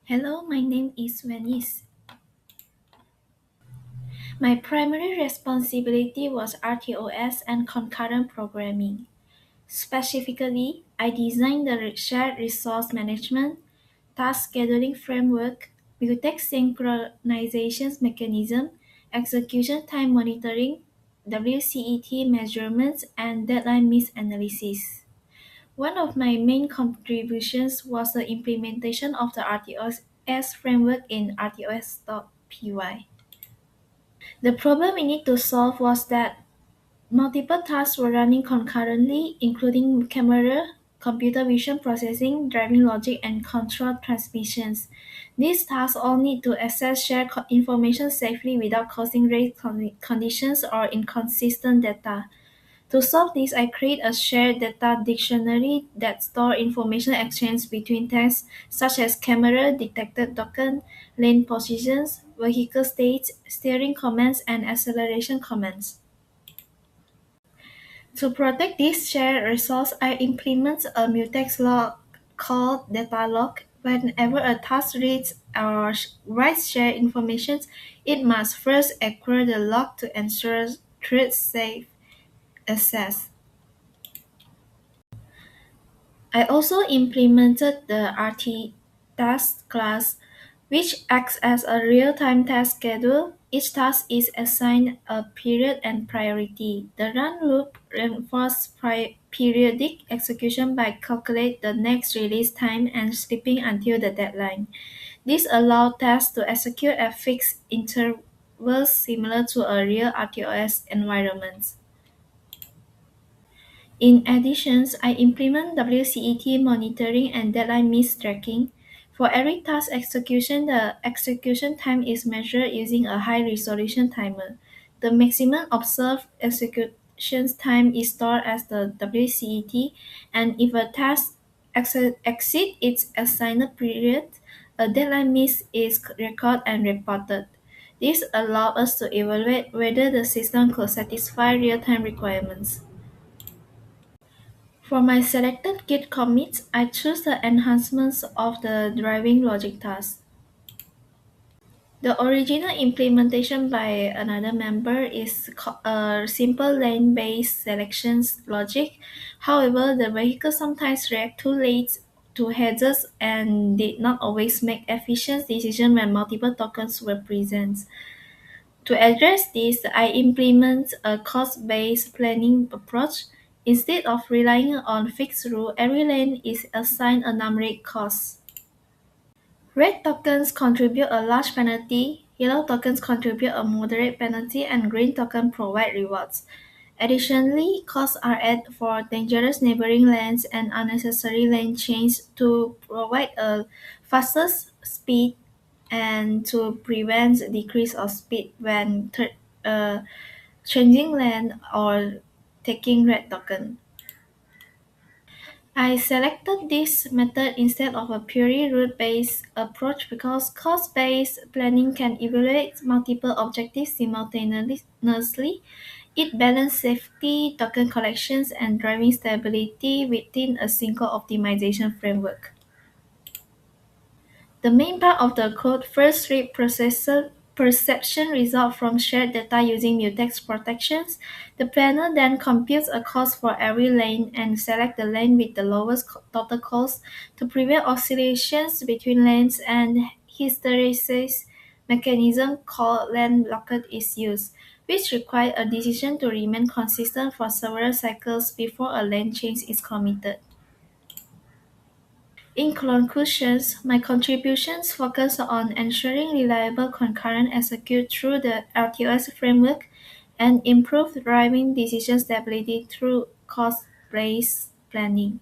Hello, my name is Vennise. My primary responsibility was RTOS and concurrent programming. Specifically, I designed the shared resource management, task scheduling framework, mutex synchronization mechanism, execution time monitoring, WCET measurements, and deadline miss analysis. One of my main contributions was the implementation of the RTOS framework in RTOS.py. The problem we need to solve was that multiple tasks were running concurrently, including camera, computer vision processing, driving logic, and control transmissions. These tasks all need to access shared information safely without causing race conditions or inconsistent data. To solve this, I create a shared data dictionary that store information exchanged between tasks such as camera detected token, lane positions, vehicle states, steering commands, and acceleration commands. To protect this shared resource, I implement a mutex log called data log. Whenever a task reads or writes shared information, it must first acquire the log to ensure thread safe access. I also implemented the RT task class, which acts as a real-time task schedule. Each task is assigned a period and priority. The run loop reinforces periodic execution by calculate the next release time and sleeping until the deadline. This allows tasks to execute at fixed intervals similar to a real RTOS environment. In addition, I implement WCET monitoring and deadline miss tracking. For every task execution, the execution time is measured using a high-resolution timer. The maximum observed execution time is stored as the WCET, and if a task exceeds its assigned period, a deadline miss is recorded and reported. This allows us to evaluate whether the system could satisfy real-time requirements. For my selected Git commits, I choose the enhancements of the driving logic task. The original implementation by another member is a simple lane-based selections logic. However, the vehicle sometimes react too late to hazards and did not always make efficient decisions when multiple tokens were present. To address this, I implement a cost-based planning approach. Instead of relying on fixed rule, every lane is assigned a numeric cost. Red tokens contribute a large penalty, yellow tokens contribute a moderate penalty, and green tokens provide rewards. Additionally, costs are added for dangerous neighboring lanes and unnecessary lane changes to provide a faster speed and to prevent decrease of speed when uh, changing lane or taking red token. I selected this method instead of a purely route-based approach because cost-based planning can evaluate multiple objectives simultaneously. It balances safety, token collections, and driving stability within a single optimization framework. The main part of the code first read processor perception result from shared data using mutex protections. The planner then computes a cost for every lane and select the lane with the lowest total cost to prevent oscillations between lanes, and hysteresis mechanism called lane locket is used, which requires a decision to remain consistent for several cycles before a lane change is committed. In conclusion, my contributions focus on ensuring reliable concurrent execute through the RTOS framework and improved driving decision stability through cost-based planning.